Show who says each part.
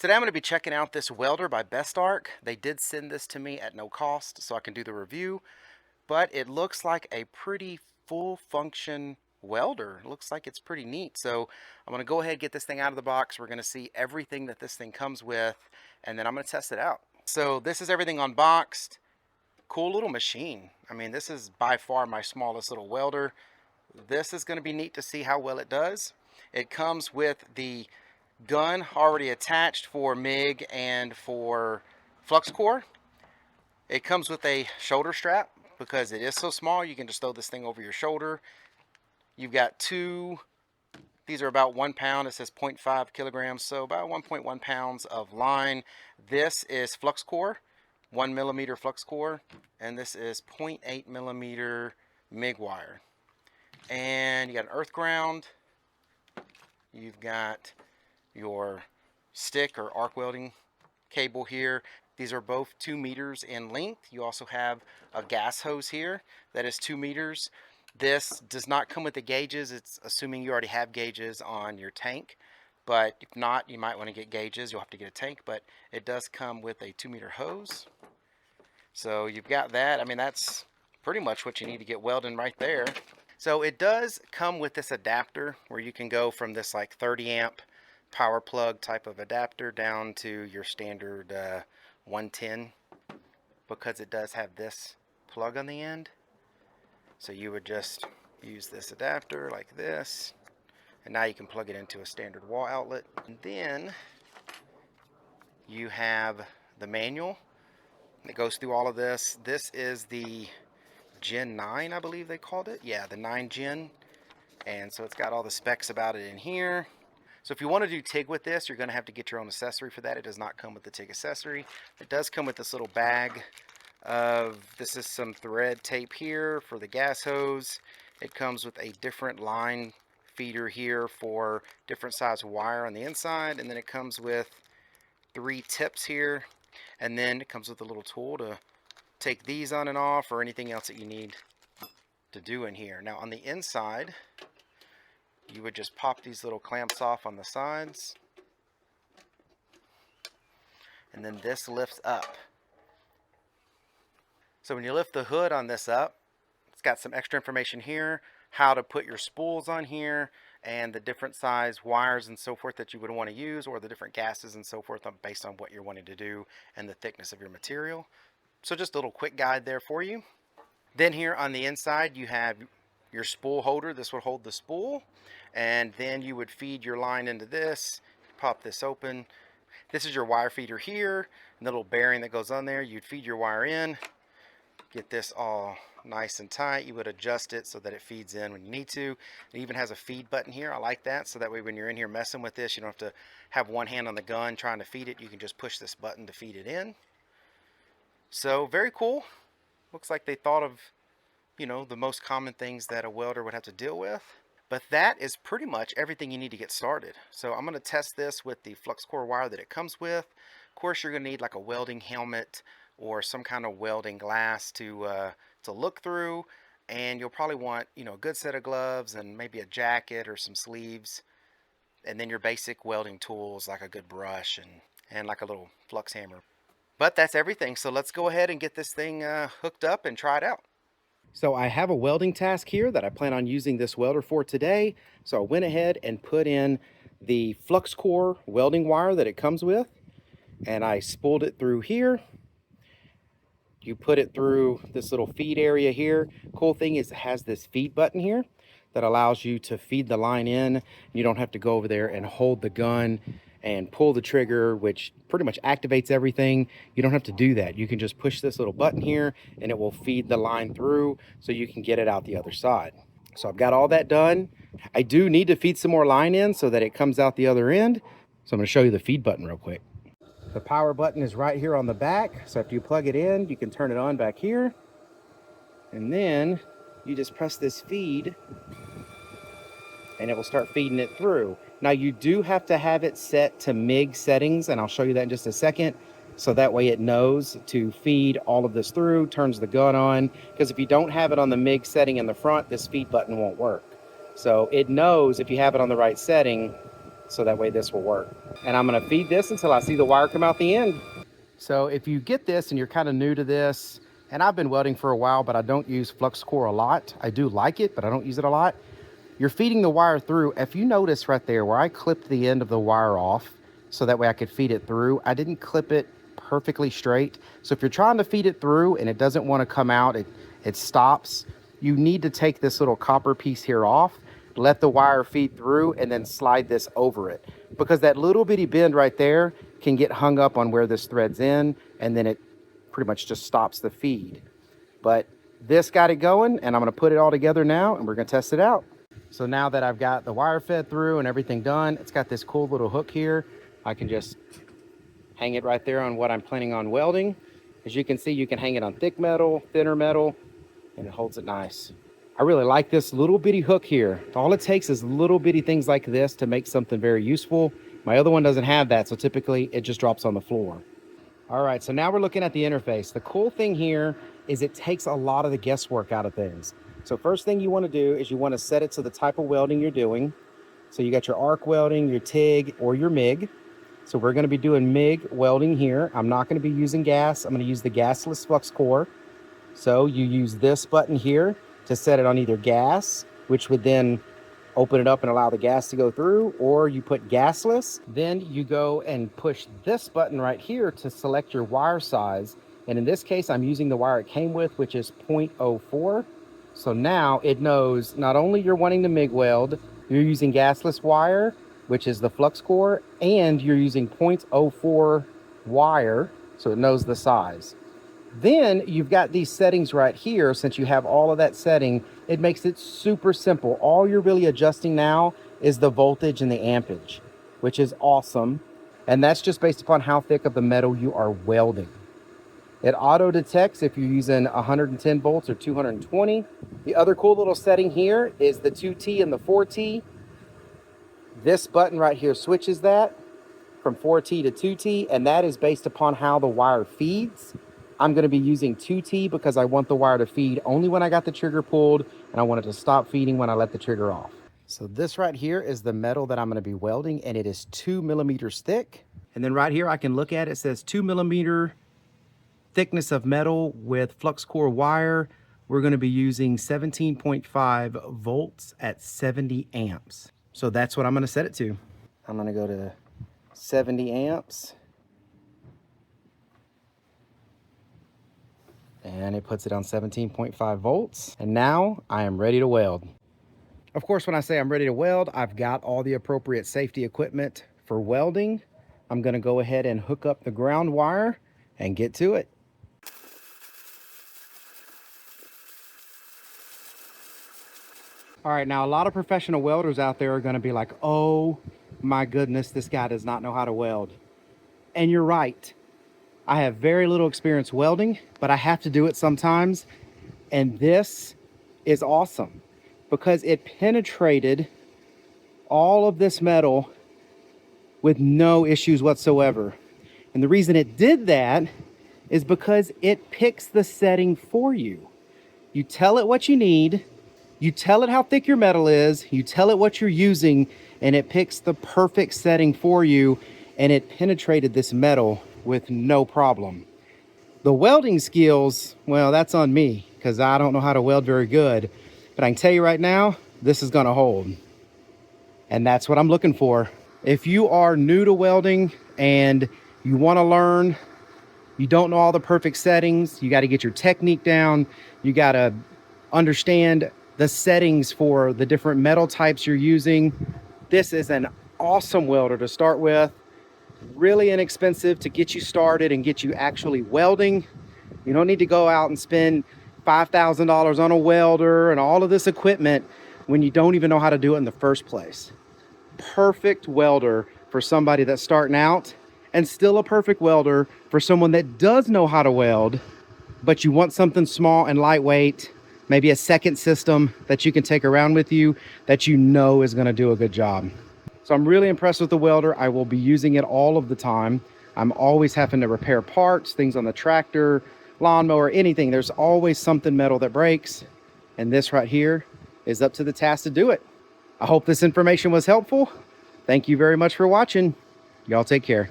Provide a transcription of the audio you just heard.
Speaker 1: Today I'm going to be checking out this welder by BestArc. They did send this to me at no cost so I can do the review, but it looks like a pretty full function welder. It looks like it's pretty neat. So I'm going to go ahead and get this thing out of the box. We're going to see everything that this thing comes with, and then I'm going to test it out. So this is everything unboxed. Cool little machine. I mean, this is by far my smallest little welder. This is going to be neat to see how well it does. It comes with the gun already attached for MIG and for flux core. It comes with a shoulder strap because it is so small. You can just throw this thing over your shoulder. You've got two, these are about 1 pound. It says 0.5 kilograms, so about 1.1 pounds of line. This is flux core, 1 millimeter flux core, and this is 0.8 millimeter MIG wire. And you got an earth ground. You've got your stick or arc welding cable here. These are both 2 meters in length. You also have a gas hose here that is 2 meters. This does not come with the gauges. It's assuming you already have gauges on your tank, but if not, you might want to get gauges. You'll have to get a tank, but it does come with a 2-meter hose. So you've got that. I mean, that's pretty much what you need to get welding right there. So it does come with this adapter where you can go from this like 30 amp power plug type of adapter down to your standard 110, because it does have this plug on the end. So you would just use this adapter like this, and now you can plug it into a standard wall outlet. And then you have the manual that goes through all of this. This is the Gen 9, I believe they called it. Yeah, the 9 Gen. And so it's got all the specs about it in here. So if you want to do TIG with this, you're going to have to get your own accessory for that. It does not come with the TIG accessory. It does come with this little bag of, this is some thread tape here for the gas hose. It comes with a different line feeder here for different size wire on the inside. And then it comes with 3 tips here. And then it comes with a little tool to take these on and off, or anything else that you need to do in here. Now on the inside, you would just pop these little clamps off on the sides, and then this lifts up. So when you lift the hood on this up, it's got some extra information here, how to put your spools on here, and the different size wires and so forth that you would want to use, or the different gases and so forth based on what you're wanting to do and the thickness of your material. So just a little quick guide there for you. Then here on the inside, you have your spool holder. This would hold the spool, and then you would feed your line into this. Pop this open. This is your wire feeder here, and the little bearing that goes on there. You'd feed your wire in, get this all nice and tight. You would adjust it so that it feeds in when you need to. It even has a feed button here. I like that, so that way when you're in here messing with this, you don't have to have one hand on the gun trying to feed it. You can just push this button to feed it in. So very cool. Looks like they thought of, you know, the most common things that a welder would have to deal with. But that is pretty much everything you need to get started. So I'm going to test this with the flux core wire that it comes with. Of course, you're going to need like a welding helmet or some kind of welding glass to look through. And you'll probably want, you know, a good set of gloves and maybe a jacket or some sleeves. And then your basic welding tools like a good brush and like a little flux hammer. But that's everything. So let's go ahead and get this thing hooked up and try it out. So I have a welding task here that I plan on using this welder for today. So I went ahead and put in the flux core welding wire that it comes with, and I spooled it through here. You put it through this little feed area here. Cool thing is it has this feed button here that allows you to feed the line in. You don't have to go over there and hold the gun and pull the trigger, which pretty much activates everything. You don't have to do that. You can just push this little button here and it will feed the line through so you can get it out the other side. So I've got all that done. I do need to feed some more line in so that it comes out the other end. So I'm gonna show you the feed button real quick. The power button is right here on the back. So after you plug it in, you can turn it on back here. And then you just press this feed and it will start feeding it through. Now you do have to have it set to MIG settings, and I'll show you that in just a second. So that way it knows to feed all of this through, turns the gun on, because if you don't have it on the MIG setting in the front, this feed button won't work. So it knows if you have it on the right setting, so that way this will work. And I'm gonna feed this until I see the wire come out the end. So if you get this and you're kind of new to this, and I've been welding for a while, but I don't use flux core a lot. I do like it, but I don't use it a lot. You're feeding the wire through. If you notice right there where I clipped the end of the wire off so that way I could feed it through, I didn't clip it perfectly straight. So if you're trying to feed it through and it doesn't want to come out, it stops, you need to take this little copper piece here off, let the wire feed through, and then slide this over it. Because that little bitty bend right there can get hung up on where this thread's in, and then it pretty much just stops the feed. But this got it going, and I'm gonna put it all together now, and we're gonna test it out. So now that I've got the wire fed through and everything done, it's got this cool little hook here. I can just hang it right there on what I'm planning on welding. As you can see, you can hang it on thick metal, thinner metal, and it holds it nice. I really like this little bitty hook here. All it takes is little bitty things like this to make something very useful. My other one doesn't have that, so typically it just drops on the floor. All right, so now we're looking at the interface. The cool thing here is it takes a lot of the guesswork out of things. So first thing you want to do is you want to set it to the type of welding you're doing. So you got your arc welding, your TIG, or your MIG. So we're going to be doing MIG welding here. I'm not going to be using gas. I'm going to use the gasless flux core. So you use this button here to set it on either gas, which would then open it up and allow the gas to go through, or you put gasless. Then you go and push this button right here to select your wire size. And in this case, I'm using the wire it came with, which is 0.04. So now it knows not only you're wanting to MIG weld, you're using gasless wire, which is the flux core, and you're using 0.04 wire, so it knows the size. Then you've got these settings right here. Since you have all of that setting, it makes it super simple. All you're really adjusting now is the voltage and the ampage, which is awesome. And that's just based upon how thick of the metal you are welding. It auto detects if you're using 110 volts or 220. The other cool little setting here is the 2T and the 4T. This button right here switches that from 4T to 2T, and that is based upon how the wire feeds. I'm going to be using 2T because I want the wire to feed only when I got the trigger pulled, and I want it to stop feeding when I let the trigger off. So this right here is the metal that I'm going to be welding, and it is 2 millimeters thick. And then right here I can look at it, it says 2 millimeter thickness of metal with flux core wire. We're going to be using 17.5 volts at 70 amps. So that's what I'm going to set it to. I'm going to go to 70 amps. And it puts it on 17.5 volts. And now I am ready to weld. Of course, when I say I'm ready to weld, I've got all the appropriate safety equipment for welding. I'm going to go ahead and hook up the ground wire and get to it. All right, now a lot of professional welders out there are going to be like, oh my goodness, this guy does not know how to weld. And you're right. I have very little experience welding, but I have to do it sometimes. And this is awesome because it penetrated all of this metal with no issues whatsoever. And the reason it did that is because it picks the setting for you. You tell it what you need, you tell it how thick your metal is, you tell it what you're using, and it picks the perfect setting for you, and it penetrated this metal with no problem. The welding skills, well, that's on me because I don't know how to weld very good, but I can tell you right now, this is gonna hold. And that's what I'm looking for. If you are new to welding and you wanna learn, you don't know all the perfect settings, you gotta get your technique down, you gotta understand the settings for the different metal types you're using. This is an awesome welder to start with. Really inexpensive to get you started and get you actually welding. You don't need to go out and spend $5,000 on a welder and all of this equipment when you don't even know how to do it in the first place. Perfect welder for somebody that's starting out, and still a perfect welder for someone that does know how to weld, but you want something small and lightweight, maybe a second system that you can take around with you that you know is going to do a good job. So I'm really impressed with the welder. I will be using it all of the time. I'm always having to repair parts, things on the tractor, lawnmower, anything. There's always something metal that breaks, and this right here is up to the task to do it. I hope this information was helpful. Thank you very much for watching. Y'all take care.